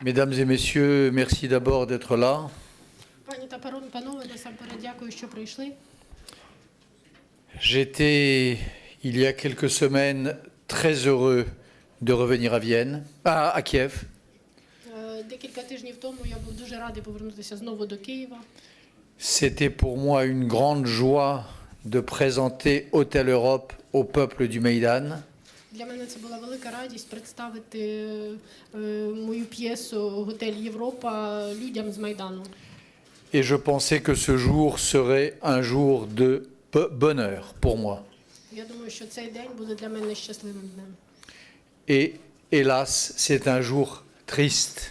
Mesdames et messieurs, merci d'abord d'être là. Пані та панове, насамперед дякую, що прийшли. J'étais, il y a quelques semaines, très heureux de revenir à Vienne, à Kiev. Декілька тижнів тому я був дуже радий повернутися знову до Києва. C'était pour moi une grande joie de présenter Hôtel Europe au peuple du Maïdan. Для мене це була велика радість представити мою п'єсу «Готель Європа» людям з Майдану. Et je pensais que ce jour serait un jour de bonheur pour moi. Я думаю, що цей день буде для мене щасливим днем. Et hélas, c'est un jour triste.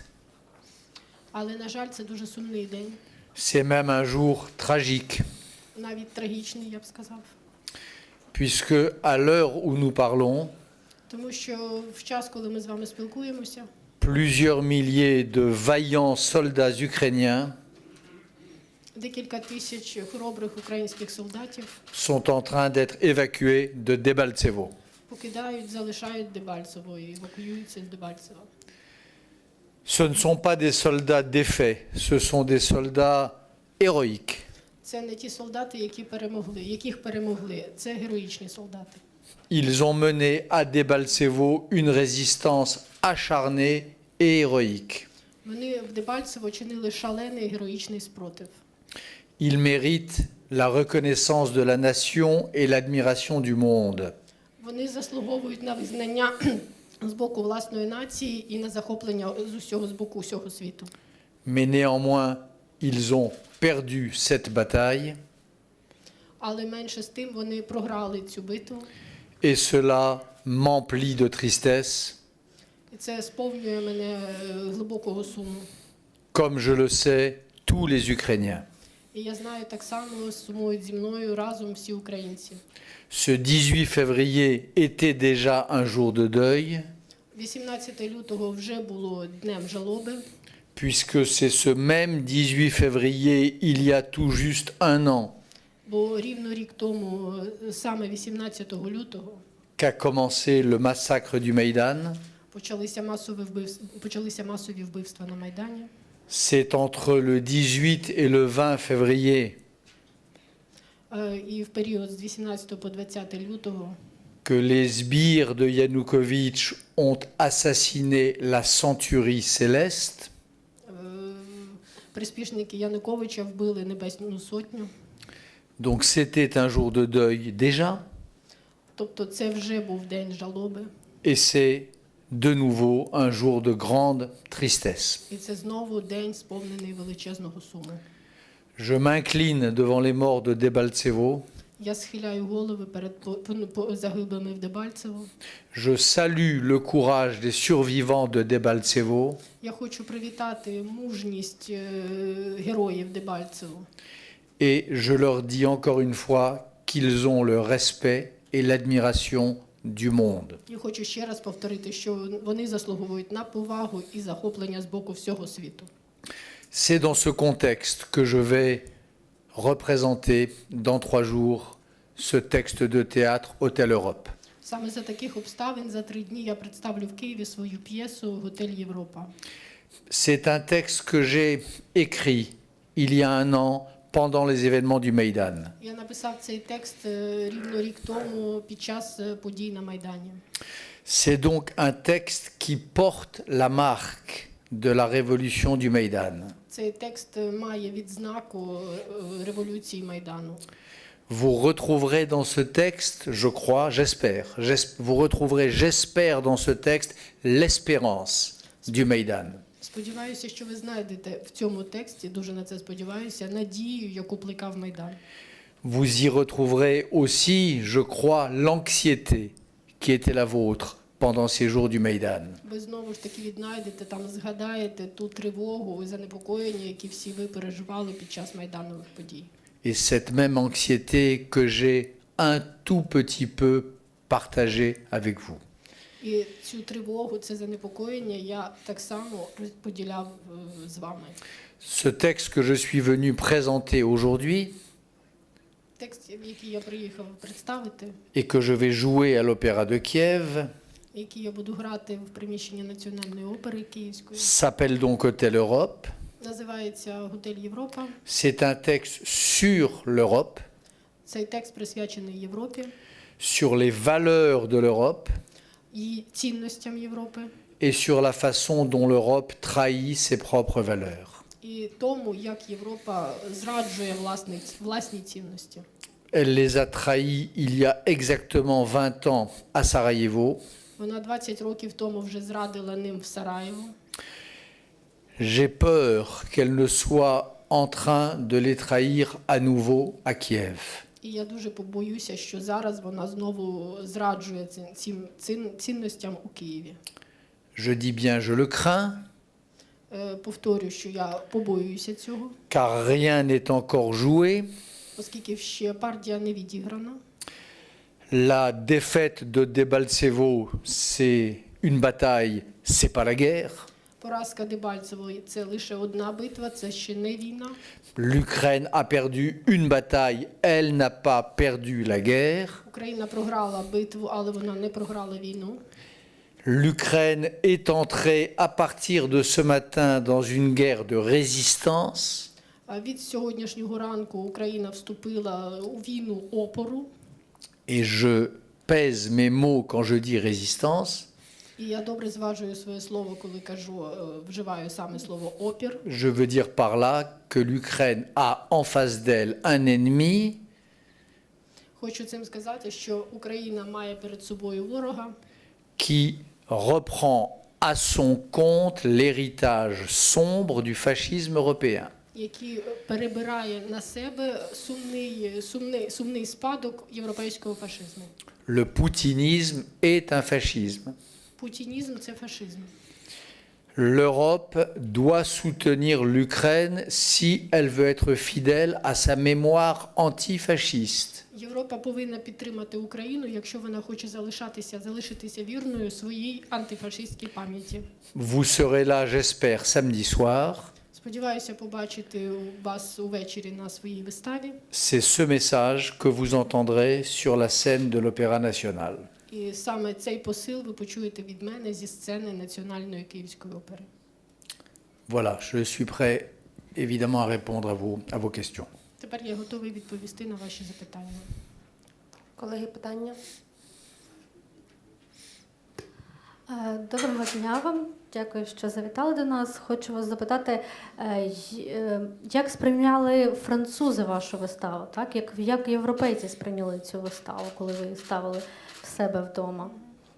Але, на жаль, це дуже сумний день, C'est même un jour tragique, навіть трагічний, я б сказав. puisque à l'heure où nous parlons, Тому що в час, коли ми з вами спілкуємося, plusieurs milliers de vaillants soldats ukrainiens декілька тисяч хоробрих українських солдатів sont en train d'être évacués de Debaltsevo. покидають, залишають Дебальцево і евакуюються з Дебальцева. Ce ne sont pas des soldats défaits, ce sont des soldats héroïques. Це не ті солдати, яких перемогли. Це героїчні солдати. Ils ont mené à Debaltsevo une résistance acharnée et héroïque. Вони в Дебальцево чинили шалений героїчний спротив. Ils méritent la reconnaissance de la nation et l'admiration du monde. Вони заслуговують на визнання з боку власної нації і на захоплення з боку всього світу. Mais néanmoins, ils ont perdu cette bataille Але менше з тим вони програли цю битву. et cela m'emplit de tristesse, І це сповнює мене глибокого суму. comme je le sais, tous les Ukrainiens. І я знаю, так само сумують зі мною разом всі українці. Ce 18 février était déjà un jour de deuil, 18 лютого вже було днем жалоби, puisque c'est ce même 18 février, il y a tout juste un an, бо рівно рік тому, саме 18 лютого, qu'a commencé le massacre du Maïdan. почалися масові вбивства на Майдані. C'est entre le 18 et le 20 février І в період з 18 по 20 лютого que les sbires de Yanukovych ont assassiné la centurie céleste. приспішники Януковича вбили Небесну Сотню. Donc c'était un jour de deuil déjà, Тобто це вже був день жалоби. et c'est de nouveau un jour de grande tristesse. І це знову день, сповнений величезного суму. Je m'incline devant les morts de Debaltsevo. Я схиляю голови перед загиблими в Дебальцево. Je salue le courage des survivants de Debaltsevo. Я хочу привітати мужність героїв Дебальцево. Et je leur dis encore une fois qu'ils ont le respect et l'admiration du monde. Я хочу ще раз повторити, що вони заслуговують на повагу і захоплення з боку всього світу. C'est dans ce contexte que je vais représenter dans 3 jours ce texte de théâtre Hôtel Europe. Саме за таких обставин за 3 дні я представлю в Києві свою п'єсу «Готель Європа». C'est un texte que j'ai écrit il y a un an pendant les événements du Maïdan. Я написав цей текст рівно рік тому під час подій на Майдані. C'est donc un texte qui porte la marque de la révolution du Maïdan. Цей текст має відзнаку революції Майдану. Vous retrouverez dans ce texte, je crois, j'espère, vous retrouverez, j'espère, dans ce texte, l'espérance du Maïdan. Сподіваюся, що ви знайдете в цьому тексті, дуже на це сподіваюся, надію, яку плекав Майдан. Vous y retrouverez aussi, je crois, l'anxiété qui était la vôtre pendant ces jours du Maïdan. Ви знову ж таки віднайдете, там згадаєте ту тривогу і занепокоєння, які всі ви переживали під час майданових подій. Et cette même anxiété que j'ai un tout petit peu partagée avec vous. І цю тривогу, це занепокоєння я так само поділяв з вами. Ce texte que je suis venu présenter aujourd'hui Текст, який я приїхав представити, et que je vais jouer à l'Opéra de Kiev, який я буду грати в приміщенні Національної опери Київської. s'appelle donc Hôtel Europe. Називається «Готель Європа». C'est un texte sur l'Europe, Цей текст присвячений Європі sur les valeurs de l'Europe і цінностям Європи, et sur la façon dont l'Europe trahit ses propres valeurs. і тому, як Європа зраджує власні цінності. Elle les a trahis il y a exactement 20 ans à Sarajevo. Вона 20 років тому вже зрадила ним в Сараєво. J'ai peur qu'elle ne soit en train de les trahir à nouveau à Kiev. І я дуже побоюся, що зараз вона знову зраджує цим цінностям у Києві. Je dis bien je le crains, Повторю, що я побоююся цього, car rien n'est encore joué. оскільки ще партія не відіграна. La défaite de Debaltsevo, c'est une bataille, c'est pas la guerre. Поразка Дебальцевої – це лише одна битва, це ще не війна. L'Ukraine a perdu une bataille, elle n'a pas perdu la guerre. Україна програла битву, але вона не програла війну. L'Ukraine est entrée à partir de ce matin dans une guerre de résistance. А від сьогоднішнього ранку Україна вступила у війну опору. Et je pèse mes mots quand je dis résistance. І я добре зважую своє слово, коли вживаю саме слово опір. Je veux dire par là que l'Ukraine a en face d'elle un ennemi Хочу цим сказати, що Україна має перед собою ворога, qui reprend à son compte l'héritage sombre du fascisme européen. який перебирає на себе сумний спадок європейського фашизму. Le poutinisme est un fascisme. Путінізм – це фашизм. L'Europe doit soutenir l'Ukraine si elle veut être fidèle à sa mémoire antifasciste. Європа повинна підтримати Україну, якщо вона хоче залишитися вірною своїй антифашистській пам'яті. Vous serez là, j'espère, samedi soir. Сподіваюся побачити вас увечері на своїй виставі. C'est ce message que vous entendrez sur la scène de l'Opéra National. І саме цей посил ви почуєте від мене зі сцени Національної Київської опери. Voilà, je suis prêt évidemment à répondre à vos questions. Тепер я готовий відповісти на ваші запитання. Колеги, питання? Доброго дня вам. Дякую, що завітали до нас. Хочу вас запитати, як сприйняли французи вашу виставу? Так? Як європейці сприйняли цю виставу, коли ви ставили в себе вдома?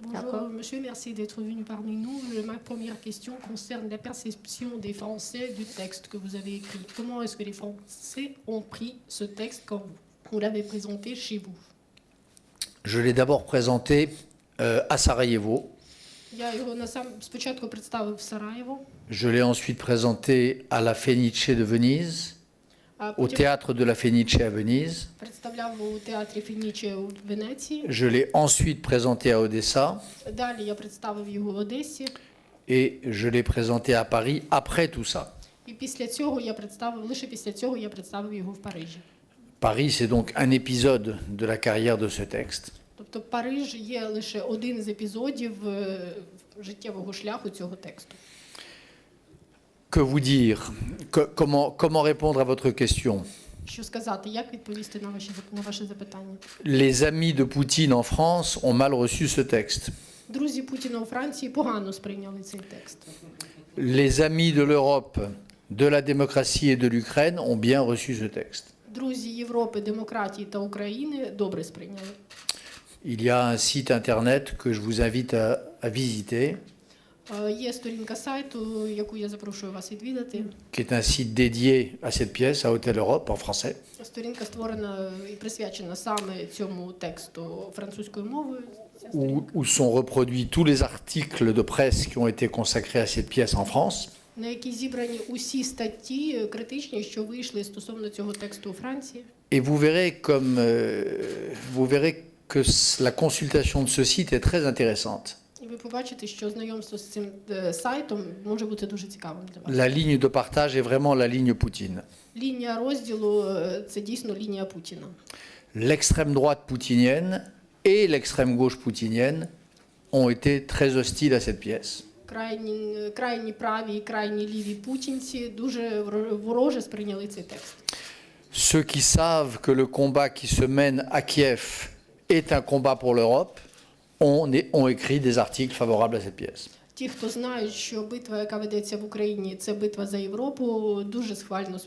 Bonjour, monsieur, merci d'être venu parmi nous. Ma première question concerne la perception des Français du texte que vous avez écrit. Comment est-ce que les Français ont pris ce texte quand vous l'avez présenté chez vous? Je l'ai d'abord présenté à Sarajevo. Я його спочатку представив в Сараєво, Je l'ai ensuite présenté à la Fenice de Venise, а au потім théâtre de la Fenice à Venise. представляв у театрі Феніче у Венеції. Je l'ai ensuite présenté à Odessa Далі я представив його в Одесі. et je l'ai présenté à Paris après tout ça. І лише після цього я представив його в Парижі. Paris, c'est donc un épisode de la carrière de ce texte. Тобто Париж є лише один з епізодів життєвого шляху цього тексту. Que vous dire? Comment répondre à votre question? Що сказати, як відповісти на ваше запитання? Les amis de Poutine en France ont mal reçu ce texte. Друзі Путіна у Франції погано сприйняли цей текст. Les amis de l'Europe, de la démocratie et de l'Ukraine ont bien reçu ce texte. Друзі Європи, демократії та України добре сприйняли. Il y a un site internet que je vous invite à visiter, Є сторінка сайту, яку я запрошую вас відвідати. qui est un site dédié à cette pièce, à Hôtel Europe en français. Сторінка створена і присвячена саме цьому тексту французькою мовою. Où sont reproduits tous les articles de presse qui ont été consacrés à cette pièce en France. На якій зібрані усі статті критичні, що вийшли стосовно цього тексту у Франції. Et vous verrez que la consultation de ce site est très intéressante. І ви побачите, що знайомство з цим сайтом може бути дуже цікавим для вас. La ligne de partage est vraiment la ligne Poutine. Лінія розділу – це дійсно лінія Путіна. L'extrême droite poutinienne et l'extrême gauche poutinienne ont été très hostiles à cette pièce. Крайні праві і крайні ліві путінці дуже вороже сприйняли цей текст. Ceux qui savent que le combat qui se mène à Kiev est un combat pour l'Europe ont écrit des articles favorables à cette pièce. Ті, хто знають, що битва, яка ведеться в Україні, це битва за Європу, дуже схвально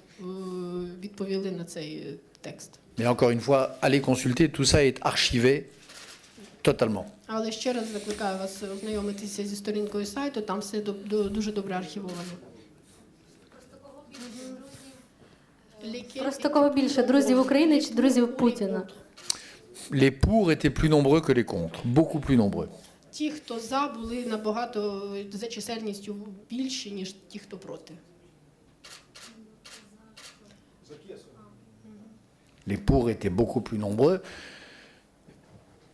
відповіли на цей текст. Mais encore une fois, allez consulter, tout ça est archivé totalement. Але ще раз закликаю вас ознайомитися зі сторінкою сайту, там все дуже добре архівовано. Просто кого більше, друзів України чи друзів Путіна? Les pour étaient plus nombreux que les contre, beaucoup plus nombreux. Ті, хто за, були набагато за чисельністю більші, ніж ті, хто проти. Les pour étaient beaucoup plus nombreux.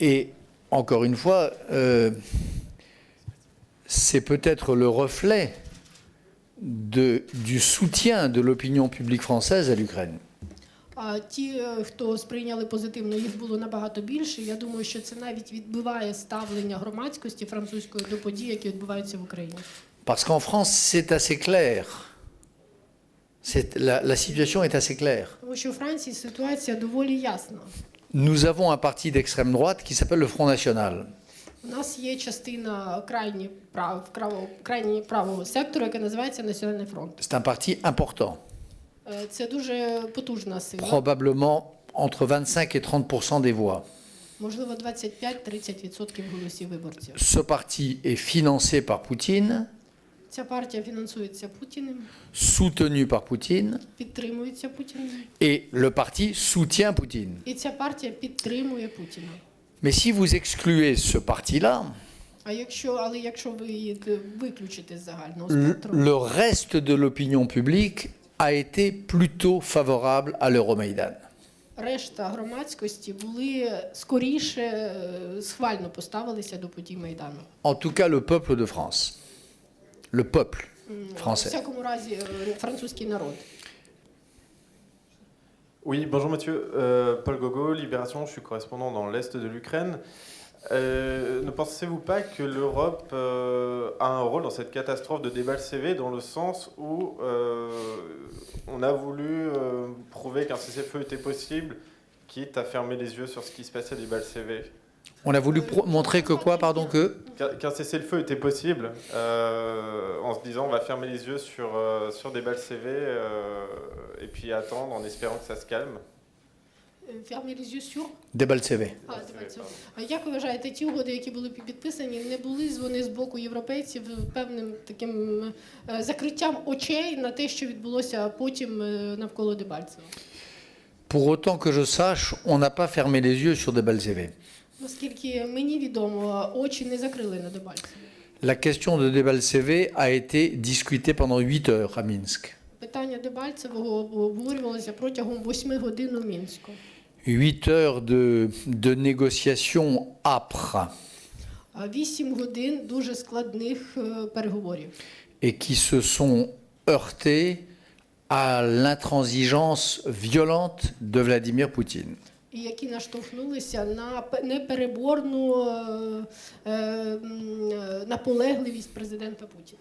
Et encore une fois, c'est peut-être le reflet du soutien de l'opinion publique française à l'Ukraine. А ті, хто сприйняли позитивно, їх було набагато більше. Я думаю, що це навіть відбиває ставлення громадськості французької до подій, які відбуваються в Україні. Parce qu'en France, c'est assez clair. La situation est assez claire. Тому що у Франції ситуація доволі ясна. Nous avons un parti d'extrême droite qui s'appelle le Front National. У нас є частина крайні правого сектору, яка називається Національний фронт. C'est un parti important, Це дуже потужна сила. probablement entre 25 et 30% des voix. Можливо, 25-30% голосів виборців. Ce parti est financé par Poutine, Ця партія фінансується Путіним, soutenu par Poutine, підтримується Путіним. et le parti soutient Poutine. І ця партія підтримує Путіна. Mais si vous excluez ce parti-là, Але якщо ви її виключите з загального le спектру, reste de l'opinion publique a été plutôt favorable à l'Euromaïdan. решта громадськості були скоріше схвально поставилися до подій Майдану. En tout cas, le peuple de France, le peuple У français. всякому разі, французький народ. Oui, bonjour Mathieu. Paul Gogo, Libération, je suis correspondant dans l'Est de l'Ukraine. Ne pensez-vous pas que l'Europe a un rôle dans cette catastrophe de Debaltseve dans le sens où on a voulu prouver qu'un cessez-le-feu était possible, quitte à fermer les yeux sur ce qui se passait à Debaltseve? On a voulu montrer que quoi, pardon, que Qu'un cessez-le-feu était possible, en se disant on va fermer les yeux sur Debaltseve et puis attendre en espérant que ça se calme. Fermer les yeux sur? Debaltseve. А як ви вважаєте, ті угоди, які були підписані, не були вони з боку європейців певним таким закриттям очей на те, що відбулося потім навколо Дебальцева? Pour autant que je sache, on n'a pas fermé les yeux sur Debaltseve. Наскільки мені відомо, очі не закрили на Дебальцеві. La question de Debaltseve a été discutée pendant 8 heures à Minsk. Питання Дебальцевого обговорювалося протягом 8 годин у Мінську. 8 heures de négociations âpres 8 годин дуже складних переговорів. et qui se sont heurtées à l'intransigeance violente de Vladimir Poutine. І які наштовхнулися на непереборну наполегливість президента Путіна.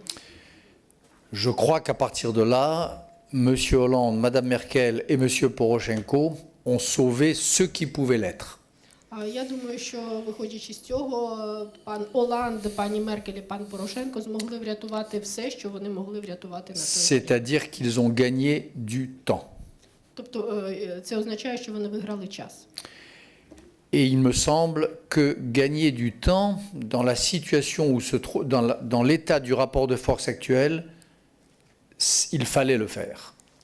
Je crois qu'à partir de là, M. Hollande, Mme Merkel et M. Poroshenko ont sauvé ce qui pouvait l'être. Я думаю, що виходячи з цього, пан Оланд, пані Меркель і пан Порошенко змогли врятувати все, що вони могли врятувати на той момент. C'est-à-dire qu'ils ont gagné du temps. Тобто це означає, що вони виграли час. Et il me semble que gagner du temps dans la situation où se trouve, dans l'état du rapport de force actuel, il fallait le faire.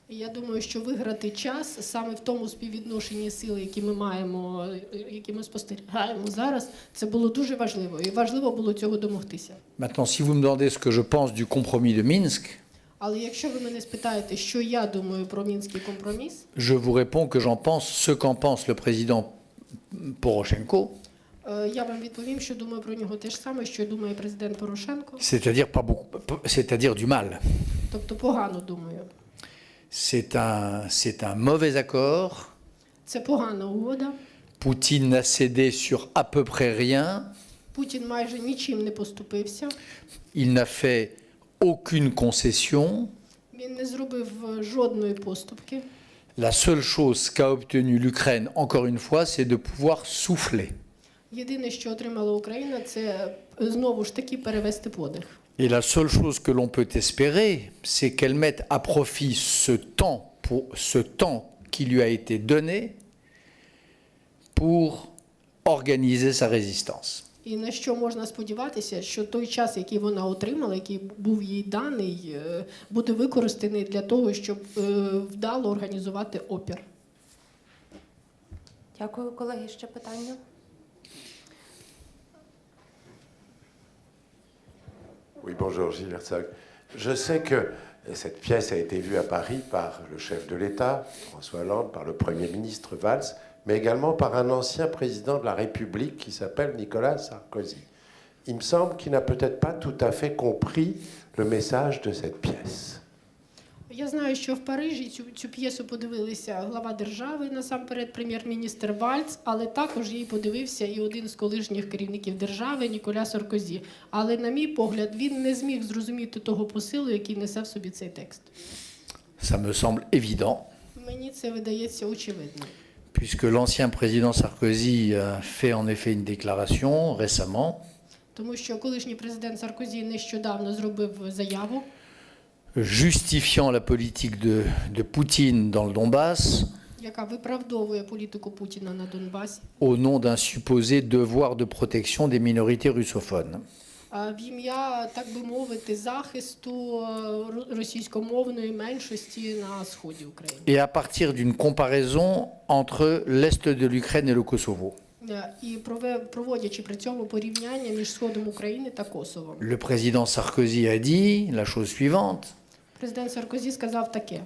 І я думаю, що виграти час саме в тому співвідношенні сил, які ми маємо, які ми спостерігаємо зараз, це було дуже важливо. І важливо було цього домогтися. Maintenant, si vous me demandez ce que je pense du compromis de Minsk, Але якщо ви мене спитаєте, що я думаю про Мінський компроміс, je vous réponds que j'en pense ce qu'en pense le président Poroshenko, я вам відповім, що думаю про нього те ж саме, що думає президент Порошенко. c'est-à-dire pas beaucoup, c'est-à-dire du mal. Тобто погано думаю. C'est un mauvais accord. Це погана угода. Poutine n'a cédé sur à peu près rien. Путін майже нічим не поступився. Il n'a fait aucune concession. Він не зробив жодної поступки. La seule chose qu'a obtenu l'Ukraine, encore une fois, c'est de pouvoir souffler. Єдине, що отримала Україна, це знову ж таки перевести подих. Et la seule chose que l'on peut espérer, c'est qu'elle mette à profit ce temps qui lui a été donné pour organiser sa résistance. І на що можна сподіватися, що той час, який вона отримала, який був їй даний, буде використаний для того, щоб вдало організувати опір. Дякую, колеги. Ще питання? Oui, bonjour, Gilles Herzog. Je sais que cette pièce a été vue à Paris par le chef de l'État, François Hollande, par le Premier ministre Valls, mais également par un ancien président de la République qui s'appelle Nicolas Sarkozy. Il me semble qu'il n'a peut-être pas tout à fait compris le message de cette pièce. Я знаю, що в Парижі цю п'єсу подивилися глава держави, насамперед прем'єр-міністр Вальц, але також її подивився і один з колишніх керівників держави Ніколя Саркозі. Але, на мій погляд, він не зміг зрозуміти того посилу, який несе в собі цей текст. Ça me semble évident, Мені це видається очевидним. puisque l'ancien président Sarkozy a fait en effet une déclaration récemment, Тому що колишній президент Саркозі нещодавно зробив заяву, justifiant la politique de Poutine dans le Donbass яка виправдовує політику Путіна на Донбасі, au nom d'un supposé devoir de protection des minorités russophones. в ім'я, так би мовити, захисту російськомовної меншості на сході України. Et à partir d'une comparaison entre l'Est de l'Ukraine et le Kosovo. І проводячи при цьому порівняння між Сходом України та Косовом. Le président Sarkozy a dit la chose suivante. Президент Саркозі сказав таке.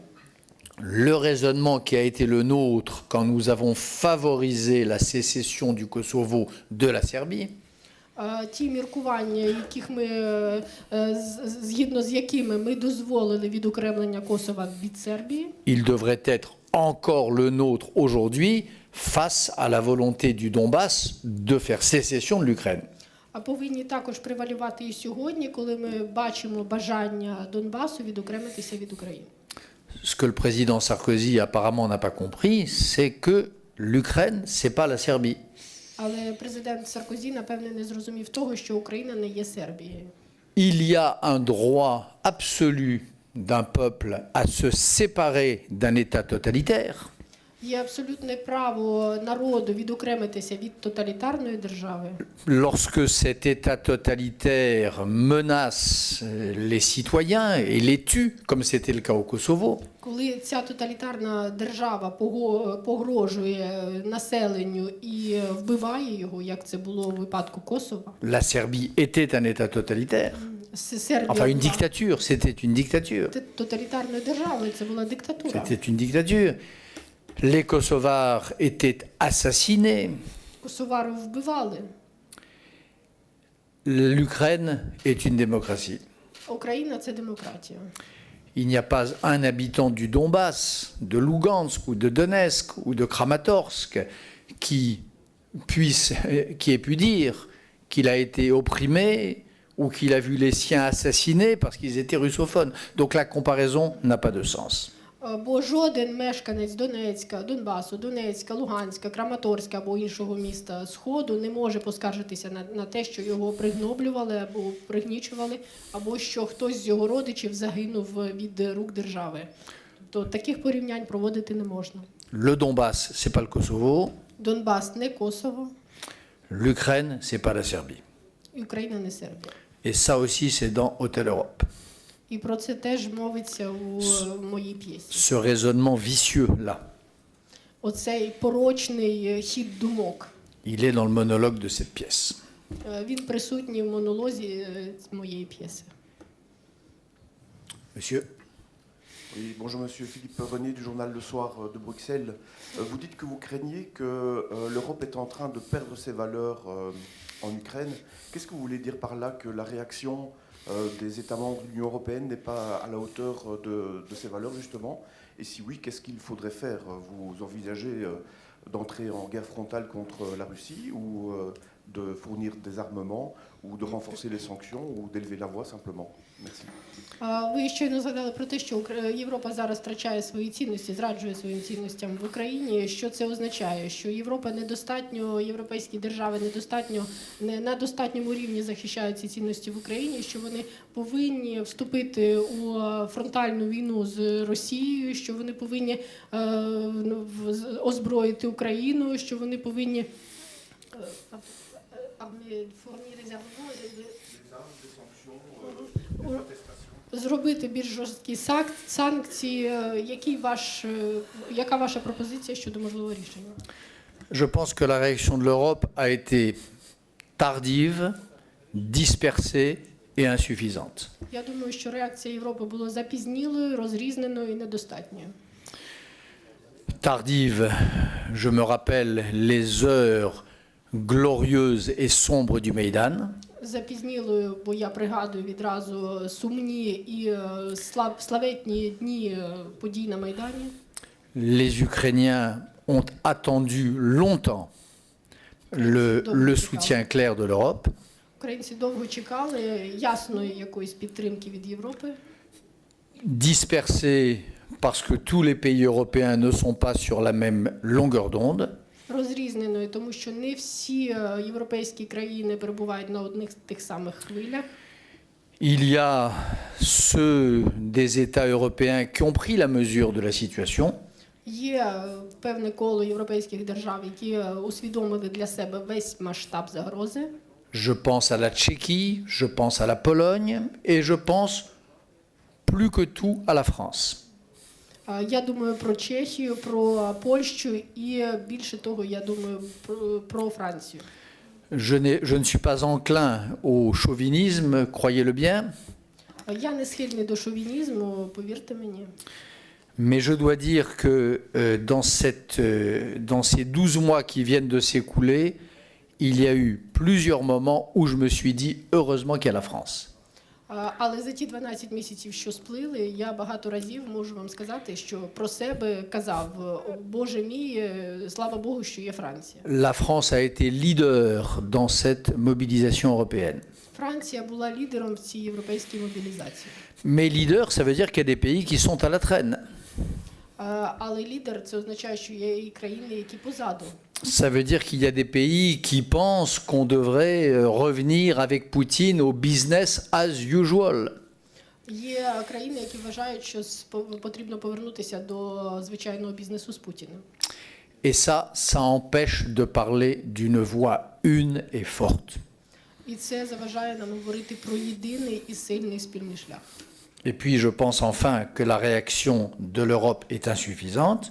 Le raisonnement qui a été le nôtre quand nous avons favorisé la sécession du Kosovo de la Serbie, Ті міркування, яких ми, згідно з якими ми дозволили відокремлення Косова від Сербії, il devrait être encore le nôtre aujourd'hui face à la volonté du Donbass de faire sécession de l'Ukraine. а повинні також превалювати і сьогодні, коли ми бачимо бажання Донбасу відокремитися від України. Ce que le président Sarkozy apparemment n'a pas compris, c'est que l'Ukraine, c'est pas la Serbie. Але президент Саркозі, напевне, не зрозумів того, що Україна не є Сербією. Il y a un droit absolu d'un peuple à se séparer d'un État totalitaire. Є абсолютне право народу відокремитися від тоталітарної держави. Lorsque cet État totalitaire menace les citoyens et les tue, comme c'était le cas au Kosovo, Коли ця тоталітарна держава погрожує населенню і вбиває його, як це було у випадку Косова, la Serbie était un État totalitaire. Сербія Enfin, une була dictature, c'était une dictature. тоталітарною державою, це була диктатура. C'était une dictature. Les Kosovars étaient assassinés. Косовари вбивали. L'Ukraine est une démocratie. Україна – це демократія. Il n'y a pas un habitant du Donbass, de Lugansk ou de Donetsk ou de Kramatorsk qui ait pu dire qu'il a été opprimé ou qu'il a vu les siens assassinés parce qu'ils étaient russophones. Donc la comparaison n'a pas de sens. Бо жоден мешканець Донецька, Донбасу, Донецька, Луганська, Краматорська або іншого міста Сходу не може поскаржитися на те, що його пригноблювали або пригнічували, або що хтось з його родичів загинув від рук держави. Тобто таких порівнянь проводити не можна. Le Donbass, c'est pas le Kosovo. Донбас не Косово, L'Ukraine, c'est pas la Serbie. і Україна не Сербія. Et ça aussi, c'est dans Hôtel Europe. І про це теж мовиться у моїй п'єсі. Ce raisonnement vicieux-là, Оцей порочний хід думок, il est dans le monologue de cette pièce. він присутній в монолозі моєї п'єси. Monsieur, Oui, bonjour Monsieur Philippe René du journal Le Soir de Bruxelles. Vous dites que vous craignez que l'Europe est en train de perdre ses valeurs en Ukraine. Qu'est-ce que vous voulez dire par là, que la réaction des États membres de l'Union européenne n'est pas à la hauteur de ces valeurs justement? Et si oui, qu'est-ce qu'il faudrait faire? Vous envisagez d'entrer en guerre frontale contre la Russie ou de fournir des armements ou de renforcer les sanctions ou d'élever la voix simplement? Merci. Ви щойно згадали про те, що Європа зараз втрачає свої цінності, зраджує своїм цінностям в Україні. Що це означає? Що Європа недостатньо, європейські держави недостатньо, не на достатньому рівні захищають ці цінності в Україні, що вони повинні вступити у фронтальну війну з Росією, що вони повинні озброїти Україну, що вони повинні зробити більш жорсткі санкції. Яка ваша пропозиція щодо можливого рішення? Je pense que la réaction de l'Europe a été tardive, dispersée et insuffisante. Я думаю, що реакція Європи була запізнілою, розрізненою і недостатньою. Tardive, je me rappelle les heures glorieuses et sombres du Maïdan. Запізнілою, бо я пригадую відразу сумні і славетні дні подій на Майдані. Les Ukrainiens ont attendu longtemps le soutien clair de l'Europe. Українці довго чекали ясної якоїсь підтримки від Європи. Dispersés parce que tous les pays européens ne sont pas sur la même longueur d'onde. Розрізненою, тому що не всі європейські країни перебувають на одних тих самих хвилях. Il y a ceux des États européens qui ont pris la mesure de la situation. Є певне коло європейських держав, які усвідомили для себе весь масштаб загрози. Je pense à la Tchéquie, je pense à la Pologne et je pense plus que tout à la France. Я думаю про Чехію, про Польщу і більше того, я думаю про Францію. Je ne suis pas enclin au chauvinisme, croyez-le bien, Я не схильний до шовінізму, повірте мені. mais je dois dire que dans ces 12 mois qui viennent de s'écouler, il y a eu plusieurs moments où je me suis dit heureusement qu'il y a la France. Але за ті 12 місяців, що сплили, я багато разів можу вам сказати, що про себе казав: Боже мій, слава Богу, що є Франція. La France a été leader dans cette mobilisation européenne. Франція була лідером в цій європейській мобілізації. Mais leader, ça veut dire qu'il y a des pays qui sont à la traîne. Але лідер – це означає, що є і країни, які позаду. Ça veut dire qu'il y a des pays qui pensent qu'on devrait revenir avec Poutine au business as usual. Є країни, які вважають, що потрібно повернутися до звичайного бізнесу з Путіним. Et ça empêche de parler d'une voix une et forte. І це заважає нам говорити про єдиний і сильний спільний шлях. Et puis je pense enfin que la réaction de l'Europe est insuffisante.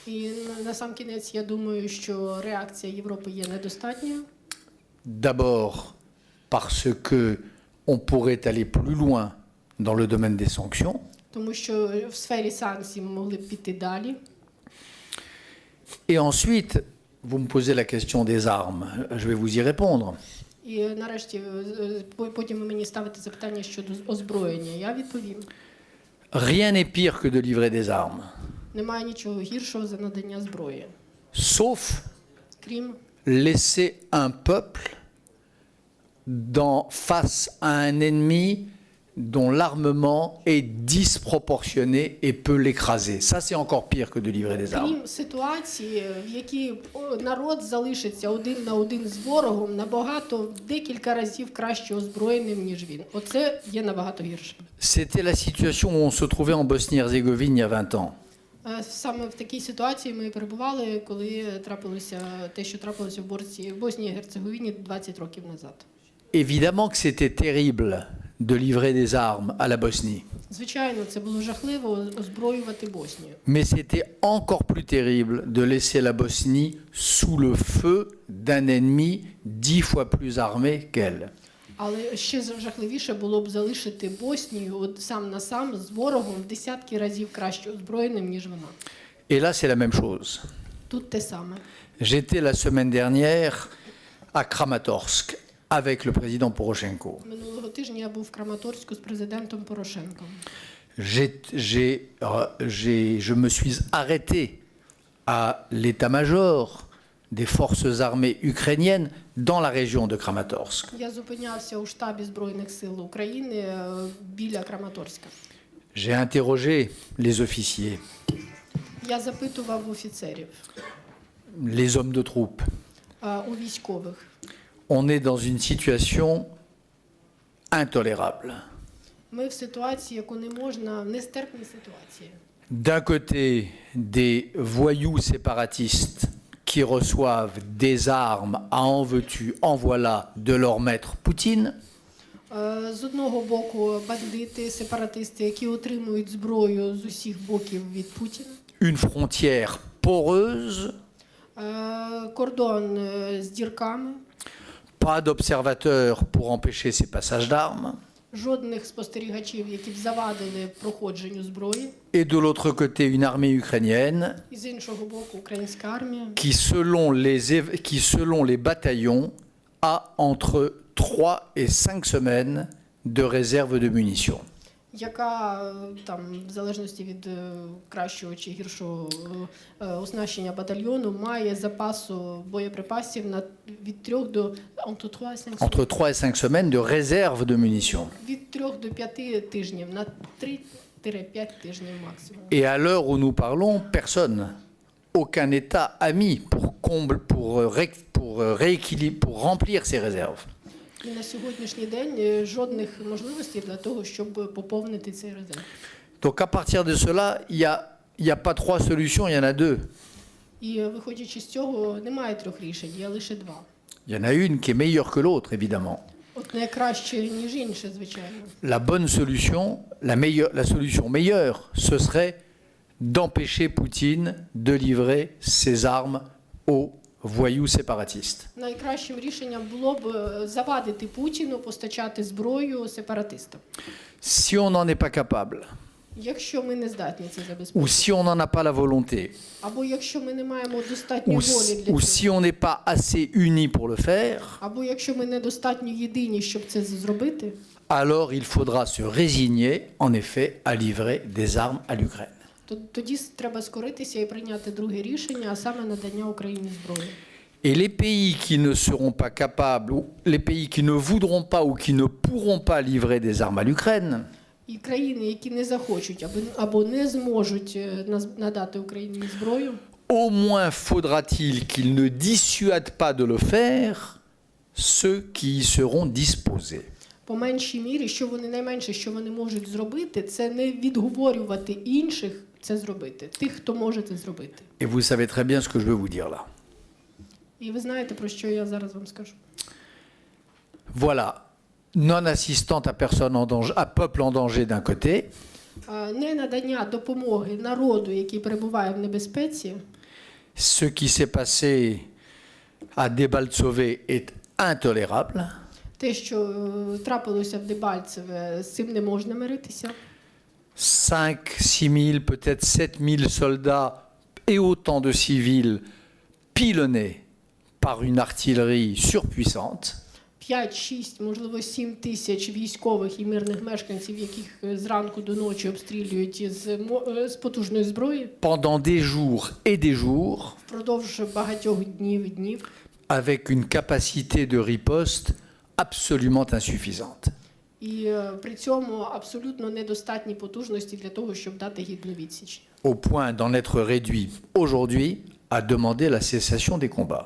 І на сам кінець я думаю, що реакція Європи є недостатньою. D'abord parce que on pourrait aller plus loin dans le domaine des sanctions. Тому що в сфері санкцій ми могли б піти далі. Et ensuite, vous me posez la question des armes. Je vais vous y répondre. І нарешті потім ви мені ставите запитання щодо озброєння. Я відповім. Rien n'est pire que de livrer des armes. Немає нічого гіршого за надання зброї. Sauf Крім laisser un peuple face à un ennemi dont l'armement est disproportionné et peut l'écraser. Ça, c'est encore pire que de livrer des armes. Крім ситуації, в якій народ залишиться один на один з ворогом, набагато в декілька разів краще озброєним, ніж він. Оце є набагато гірше. C'était la situation où on se trouvait en Bosnie-Herzégovine il y a 20 ans. Саме в такій ситуації ми перебували, коли трапилося те, що трапилося в Боснії і Герцеговині 20 років назад. Évidemment que c'était terrible de livrer des armes à la Bosnie. Звичайно, це було жахливо озброювати Боснію. Mais c'était encore plus terrible de laisser la Bosnie sous le feu d'un ennemi 10 fois plus armé qu'elle. Але ще жахливіше було б залишити Боснію сам на сам з ворогом в десятки разів краще озброєним, ніж вона. Et là, c'est la même chose. Тут те саме. J'étais la semaine dernière à Kramatorsk avec le président Poroshenko. Минулого тижня я був в Краматорську з президентом Порошенком. Je me suis arrêté à l'état-major des forces armées ukrainiennes dans la région de Kramatorsk. Я зупинявся у штабі Збройних сил України біля Краматорська. J'ai interrogé les officiers, Я запитував офіцерів, les hommes de troupe. у військових. On est dans une situation intolérable. Ми в ситуації, яку не можна, в нестерпній ситуації. D'un côté, des voyous séparatistes qui reçoivent des armes à en veux-tu, en voilà de leur maître Poutine. З одного боку, бандити, сепаратисти, які отримують зброю з усіх боків від Путіна. Une frontière poreuse, Кордон з дірками, pas d'observateurs pour empêcher ces passages d'armes. жодних спостерігачів, які б завадили проходженню зброї. Et de l'autre côté, une armée ukrainienne І з іншого боку, українська армія, qui, selon les bataillons, a entre 3 et 5 semaines de réserve de munitions. яка там, в залежності від кращого чи гіршого оснащення батальйону, має запасу боєприпасів від 3 до Entre 3 et 5 semaines de réserve de munitions. від 3 до 5 тижнів, на 3-5 тижнів максимум. Et à l'heure où nous parlons, personne, aucun État a mis pour remplir ces réserves. І на сьогоднішній день жодних можливостей для того, щоб поповнити цей резерв. Donc à partir de cela, il y a pas 3 solutions, il y en a 2. І виходячи з цього, немає 3 рішень, є лише 2. Il y en a une qui est meilleure que l'autre, évidemment. Одне краще, ніж інше, звичайно. La bonne solution, la solution meilleure, ce serait d'empêcher Poutine de livrer ses armes aux voyous séparatistes. Найкращим рішенням було б завадити Путіну постачати зброю сепаратистам. Si on n'en est pas capable, Якщо ми не здатні це ou забезпечити, si on n'en a pas la volonté, або якщо ми не маємо достатньо ou, волі для ou цього, si on n'est pas assez unis pour le faire, або якщо ми недостатньо єдині, щоб це зробити, alors il faudra se résigner, en effet, à livrer des armes à l'Ukraine. то тоді треба скоритися і прийняти друге рішення, а саме надання Україні зброї. Et les pays qui ne seront pas capables, ou les pays qui ne voudront pas ou qui ne pourront pas livrer des armes à l'Ukraine, І країни, які не захочуть або не зможуть надати Україні зброю, au moins faudra-t-il qu'ils ne dissuadent pas de le faire ceux qui y seront disposés. по меншій мірі, що вони найменше, що вони можуть зробити, це не відговорювати інших це зробити, тих, хто може це зробити. Et vous savez très bien ce que je veux vous dire là. І ви знаєте, про що я зараз вам скажу. Voilà, non-assistante à personne en danger, à peuple en danger d'un côté, Не надання допомоги народу, який перебуває в небезпеці, ce qui s'est passé à Debaltseve est intolérable. те, що трапилося в Дебальцеве, з цим не можна миритися. 5-6 000, peut-être 7 000 soldats et autant de civils pilonnés par une artillerie surpuissante. 5-6, можливо, 7 тисяч військових і мирних мешканців, яких зранку до ночі обстрілюють з потужної зброї Pendant des jours et des jours, впродовж багатьох днів, avec une capacité de riposte absolument insuffisante. і при цьому абсолютно недостатні потужності для того, щоб дати гідну відсіч. Au point d'en être réduit aujourd'hui à demander la cessation des combats.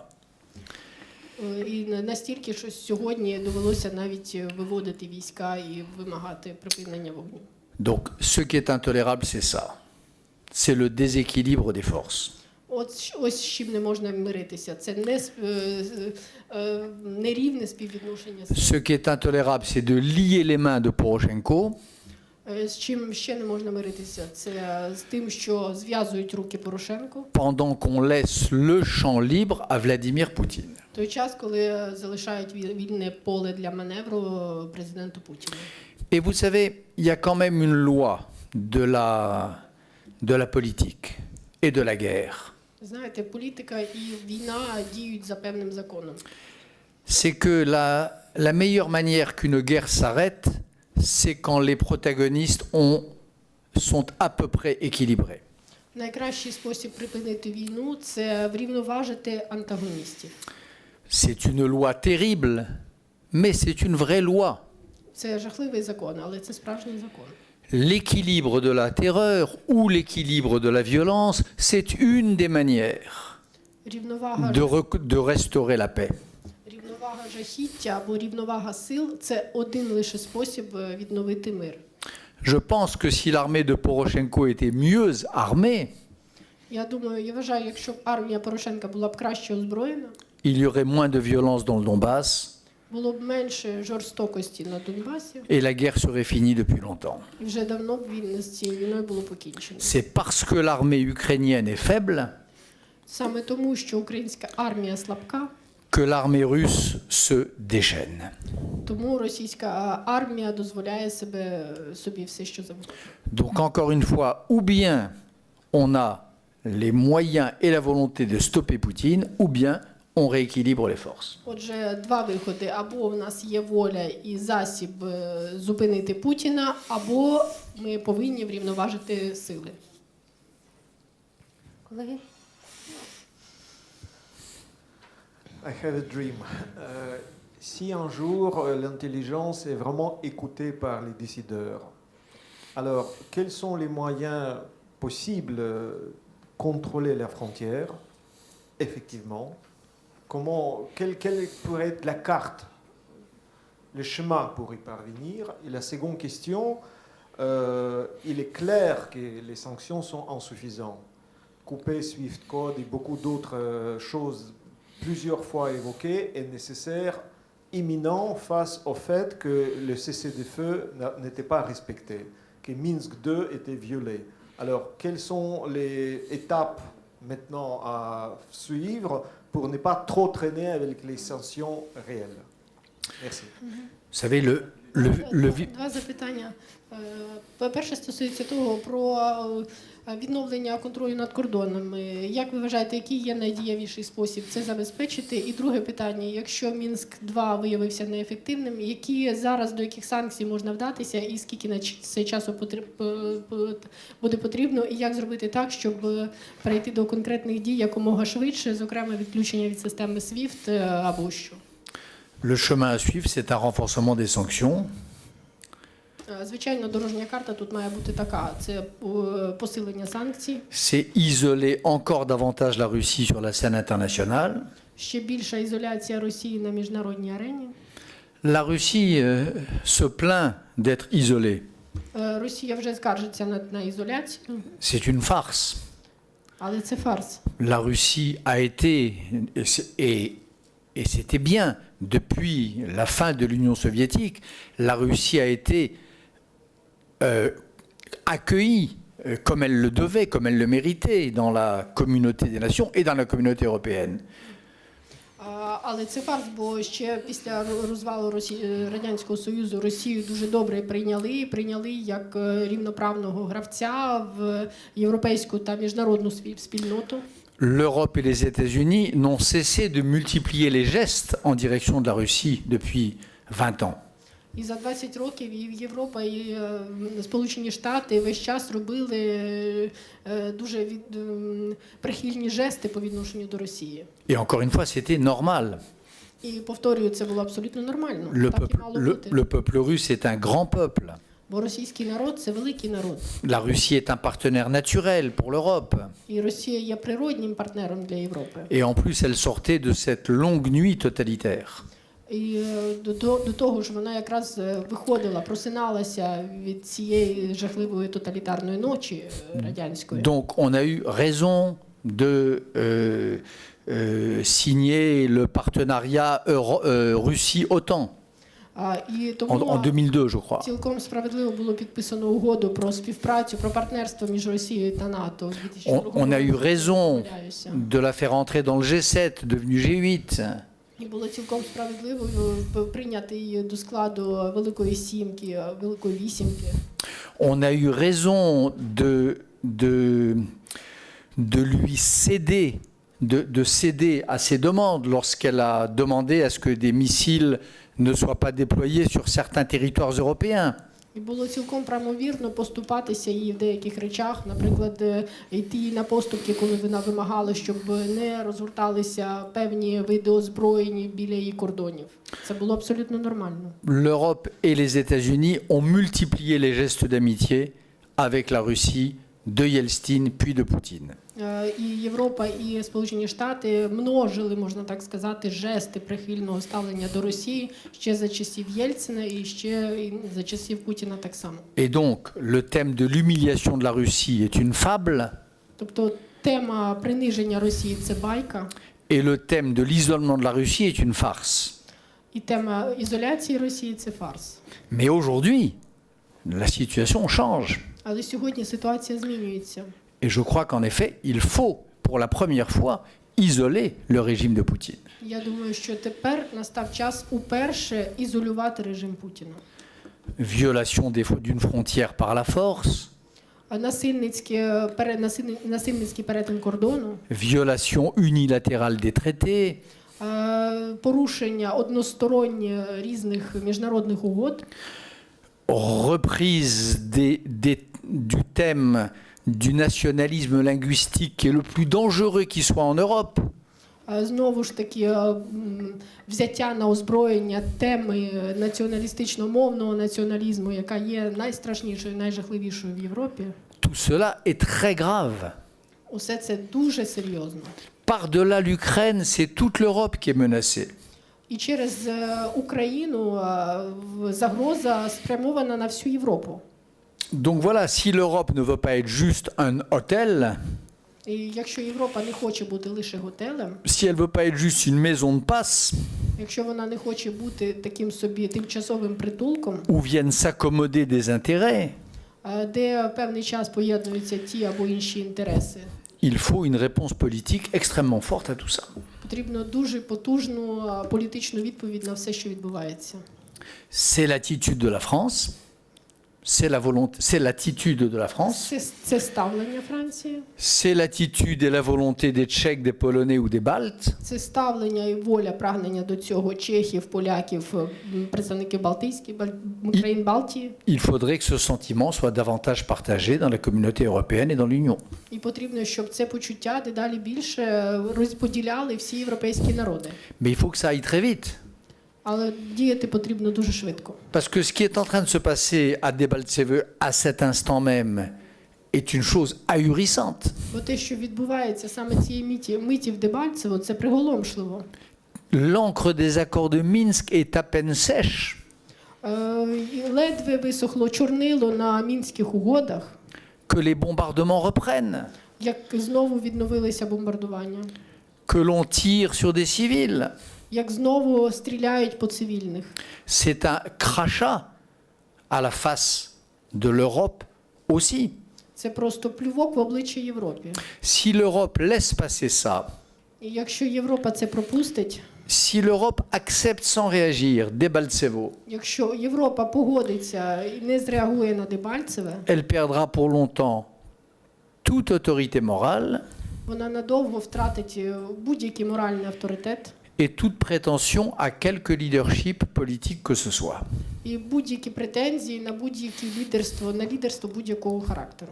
І настільки, що сьогодні довелося навіть виводити війська і вимагати припинення вогню. Donc ce qui est intolérable, c'est ça. C'est le déséquilibre des forces. Ось з чим не можна миритися. Це нерівне співвідношення сил. Ce qui est intolérable, c'est de lier les mains de Poroshenko З чим ще не можна миритися? Це з тим, що зв'язують руки Порошенко pendant qu'on laisse le champ libre à Vladimir Poutine. в той час, коли залишають вільне поле для маневру президенту Путіну. Et vous savez, il y a quand même une loi de la politique et de la guerre. Знаєте, політика і війна діють за певним законом. C'est que la meilleure manière qu'une guerre s'arrête, c'est quand les protagonistes sont à peu près équilibrés. Найкращий спосіб припинити війну – це врівноважити антагоністів. C'est une loi terrible, mais c'est une vraie loi. Це жахливий закон, але це справжній закон. L'équilibre de la terreur ou l'équilibre de la violence, c'est une des manières Рівновага, de restaurer la paix. рівновага жахіття або рівновага сил – це один лише спосіб відновити мир. Je pense que si l'armée de Poroshenko était mieux armée, Я вважаю, якщо б армія Порошенка була б краще озброєна, il y aurait moins de violence dans le Donbass було б менше жорстокості на Донбасі, et la guerre serait finie depuis longtemps. і вже давно б з цією війною було покінчено. C'est parce que l'armée ukrainienne est faible Саме тому, що українська армія слабка, que l'armée russe se déchaîne. тому російська армія дозволяє собі все, що завгодно. Donc encore une fois, ou bien on a les moyens et la volonté de stopper Poutine, ou bien on rééquilibre les forces. Отже, два виходи. Або в нас є воля і засіб зупинити Путіна, або ми повинні врівноважити сили. Колеги? I have a dream. Si un jour l'intelligence est vraiment écoutée par les décideurs, alors quels sont les moyens possibles de contrôler la frontière, effectivement? Quelle pourrait être la carte, le chemin pour y parvenir? Et la seconde question, il est clair que les sanctions sont insuffisantes. Couper Swift Code et beaucoup d'autres choses plusieurs fois évoquées est nécessaire, imminent face au fait que le cessez-le-feu n'était pas respecté, que Minsk II était violé. Alors, quelles sont les étapes maintenant à suivre pour ne pas trop traîner avec les sanctions réelles? Merci. Vous savez, Два запитання. Перше стосується того про відновлення контролю над кордонами. Як ви вважаєте, який є найдієвіший спосіб це забезпечити? І друге питання, якщо Мінськ-2 виявився неефективним, до яких санкцій можна вдатися і скільки на це часу буде потрібно, і як зробити так, щоб перейти до конкретних дій якомога швидше, зокрема відключення від системи SWIFT або що? Le chemin à suivre, c'est un renforcement des sanctions. Звичайно, дорожня карта тут має бути така. Це посилення санкцій. C'est isoler encore davantage la Russie sur la scène internationale. Ще більша ізоляція Росії на міжнародній арені. La Russie se plaint d'être isolée. Росія вже скаржиться на ізоляцію, C'est une farce. але це фарс. La Russie a été, et c'était bien, depuis la fin de l'Union soviétique, la Russie a été accueillie comme elle le devait, comme elle le méritait dans la communauté des nations et dans la communauté européenne. Але це фарс, бо ще після розвалу Радянського Союзу Росію дуже добре прийняли як рівноправного гравця в європейську та міжнародну спільноту. L'Europe et les États-Unis n'ont cessé de multiplier les gestes en direction de la Russie depuis 20 ans. І за 20 років і Європа, і Сполучені Штати весь час робили дуже прихильні жести по відношенню до Росії. Et encore une fois, c'était normal. І повторюю, це було абсолютно нормально. Le peuple russe est un grand peuple. Бо російський народ – це великий народ. La Russie est un partenaire naturel pour l'Europe. І Росія є природнім партнером для Європи. Et en plus, elle sortait de cette longue nuit totalitaire. І до того ж вона якраз виходила, просиналася від цієї жахливої тоталітарної ночі радянської. Donc on a eu raison de signer le partenariat Russie-OTAN І en тому 2002, je crois. цілком справедливо було підписано угоду про співпрацю, про партнерство між Росією та НАТО в 2002 році. On a eu raison de la faire entrer dans le G7, devenu G8. І було цілком справедливо прийняти її до складу Великої Сімки, Великої Вісімки. On a eu raison de lui céder, de céder à ses demandes lorsqu'elle a demandé à ce que des missiles ne soient pas déployés sur certains territoires européens. І було цілком правомірно поступатися їй в деяких речах, наприклад, йти на поступки, коли вона вимагала, щоб не розгорталися певні види озброєнь біля її кордонів. Це було абсолютно нормально. L'Europe et les États-Unis ont multiplié les gestes d'amitié avec la Russie de Yeltsin puis de Poutine. І Європа, і Сполучені Штати множили, можна так сказати, жести прихильного ставлення до Росії ще за часів Єльцина і ще і за часів Путіна так само. Et donc, le thème de l'humiliation de la Russie est une fable, Тобто тема приниження Росії – це байка, et le thème de l'isolement de la Russie est une farce. і тема ізоляції Росії – це фарс. Mais aujourd'hui, la situation change. Але сьогодні ситуація змінюється. Et je crois qu'en effet, il faut, pour la première fois, isoler le régime de Poutine. Я думаю, що тепер настав час уперше ізолювати режим Путіна. Violation d'une frontière par la force, Насильницький перетин кордону, violation unilatérale des traités, порушення одностороннє різних міжнародних угод, reprise du thème du nationalisme linguistique qui est le plus dangereux qui soit en Europe. знову ж таки взяття на озброєння теми націоналістично-мовного націоналізму, яка є найстрашнішою, найжахливішою в Європі. Tout cela est très grave. Усе це дуже серйозно. Par-delà l'Ukraine, c'est toute l'Europe qui est menacée. І через Україну загроза спрямована на всю Європу. Donc voilà, si l'Europe ne veut pas être juste un hôtel, І якщо Європа не хоче бути лише готелем, si elle veut pas être juste une maison de passe якщо вона не хоче бути таким собі тимчасовим притулком, où viennent s'accommoder des intérêts, де певний час поєднуються ті або інші інтереси, il faut une réponse politique extrêmement forte à tout ça. потрібно дуже потужну політичну відповідь на все, що відбувається. C'est l'attitude de la France, c'est l'attitude de la France, Це ставлення Франції, c'est l'attitude et la volonté des Tchèques, des Polonais ou des Baltes, це ставлення і воля, прагнення до цього чехів, поляків, представників Балтійських, країн Балтії. il faudrait que ce sentiment soit davantage partagé dans la communauté européenne et dans l'Union. І потрібно, щоб це почуття дедалі більше розподіляли всі європейські народи. Mais il faut que ça aille très vite. Але діяти потрібно дуже швидко. Parce que ce qui est en train de se passer à Debaltseve à cet instant même est une chose ahurissante. Бо те, що відбувається саме цієї миті в Дебальцево, це приголомшливо. L'encre des accords de Minsk est à peine sèche. І ледве висохло чорнило на Мінських угодах, Que les bombardements reprennent, як знову відновилися бомбардування, que l'on tire sur des civils. як знову стріляють по цивільних. C'est un crachat à la face de l'Europe aussi. Це просто плювок в обличчя Європі. Si l'Europe laisse passer ça, І якщо Європа це пропустить, si l'Europe accepte sans réagir Debaltsevo, якщо Європа погодиться і не зреагує на Дебальцеве, elle perdra pour longtemps toute autorité morale вона надовго втратить будь-який моральний авторитет et toute prétention à quelque leadership politique que ce soit. і будь-які претензії на будь-яке лідерство, на лідерство будь-якого характеру.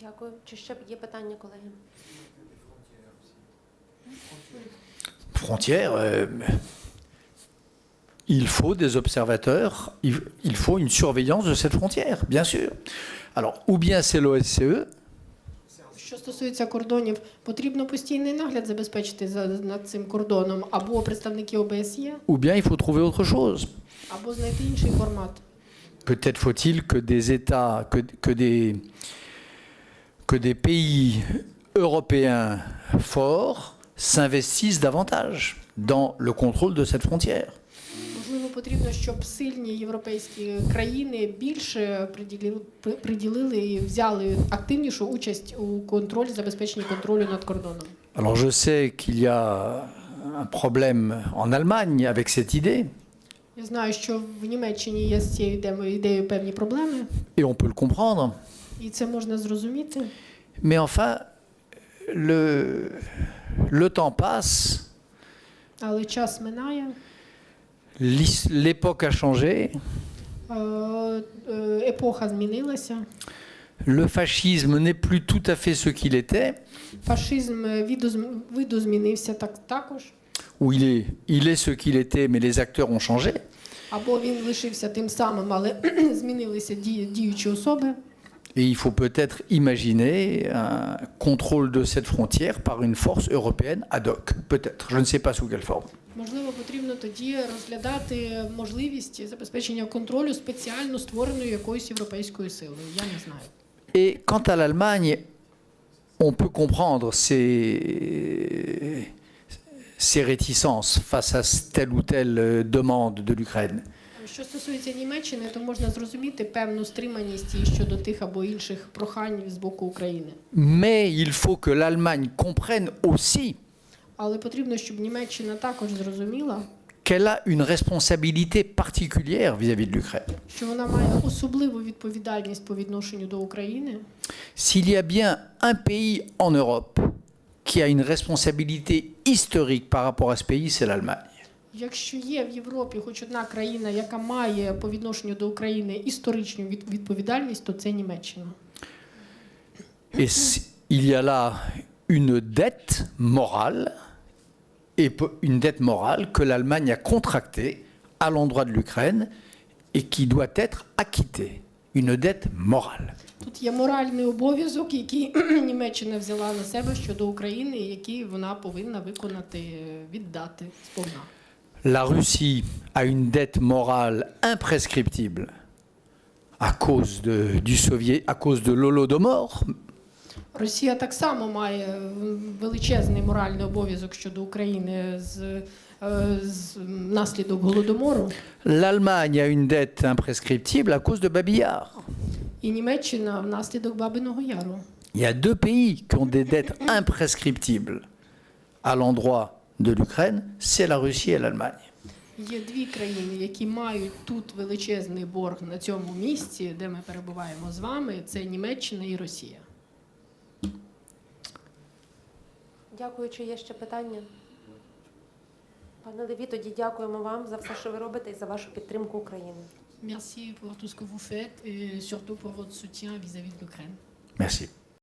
Дякую. Чи ще є питання, колеги? Frontière, il faut des observateurs, il faut une surveillance de cette frontière, bien sûr. Alors, ou bien c'est l'OSCE, Що стосується кордонів, потрібно постійний нагляд забезпечити над цим кордоном, або представники ОБСЄ, ou bien il faut trouver autre chose. або знайти інший формат. Peut-être faut-il que des États, que des pays européens forts s'investissent davantage dans le contrôle de cette frontière. Можливо, потрібно, щоб сильні європейські країни більше приділили і взяли активнішу участь у контролі, забезпеченні контролю над кордоном. Alors je sais qu'il y a un problème en Allemagne avec cette idée, Я знаю, що в Німеччині є з цією ідеєю певні проблеми, et on peut le comprendre. і це можна зрозуміти. Mais enfin, le temps passe, Але час минає, L'époque a changé. Епоха змінилася. Le fascisme n'est plus tout à fait ce qu'il était. Фашизм видозмінився також. Où il est ce qu'il était, mais les acteurs ont changé. Або він лишився тим самим, але змінилися діючі особи. Et il faut peut-être imaginer un contrôle de cette frontière par une force européenne ad hoc. Peut-être. Je ne sais pas sous quelle forme. Можливо, потрібно тоді розглядати можливість забезпечення контролю спеціально створеною якоюсь європейською силою. Я не знаю. Et quant à l'Allemagne, on peut comprendre ses réticences face à telle ou telle demande de l'Ukraine. Що стосується Німеччини, то можна зрозуміти певну стриманість її щодо тих або інших прохань з боку України. Mais il faut que l'Allemagne comprenne aussi Але потрібно, щоб Німеччина також зрозуміла, qu'elle a une responsabilité particulière vis-à-vis de l'Ukraine. що вона має особливу відповідальність по відношенню до України. S'il y a bien un pays en Europe qui a une responsabilité historique par rapport à ce pays, c'est l'Allemagne. Якщо є в Європі хоч одна країна, яка має по відношенню до України історичну відповідальність, то це Німеччина. Et il y a là une dette morale, et une dette morale que l'Allemagne a contractée à l'endroit de l'Ukraine et qui doit être acquittée. Une dette morale. Тут є моральний обов'язок, який Німеччина взяла на себе щодо України, який вона повинна виконати, віддати сповна. La Russie a une dette morale imprescriptible à cause de l'Holodomor. Росія так само має величезний моральний обов'язок щодо України з наслідок Голодомору. L'Allemagne a une dette imprescriptible à cause de Babillard. І Німеччина внаслідок Бабиного Яру. Il y a deux pays qui ont des dettes imprescriptibles à l'endroit de l'Ukraine, c'est la Russie et l'Allemagne. Є дві країни, які мають тут величезний борг на цьому місці, де ми перебуваємо з вами, це Німеччина і Росія. Дякую. Чи є ще питання? Пане Леві, тоді дякуємо вам за все, що ви робите, і за вашу підтримку України. Merci pour tout ce que vous faites et surtout pour votre soutien vis-à-vis de l'Ukraine. Merci.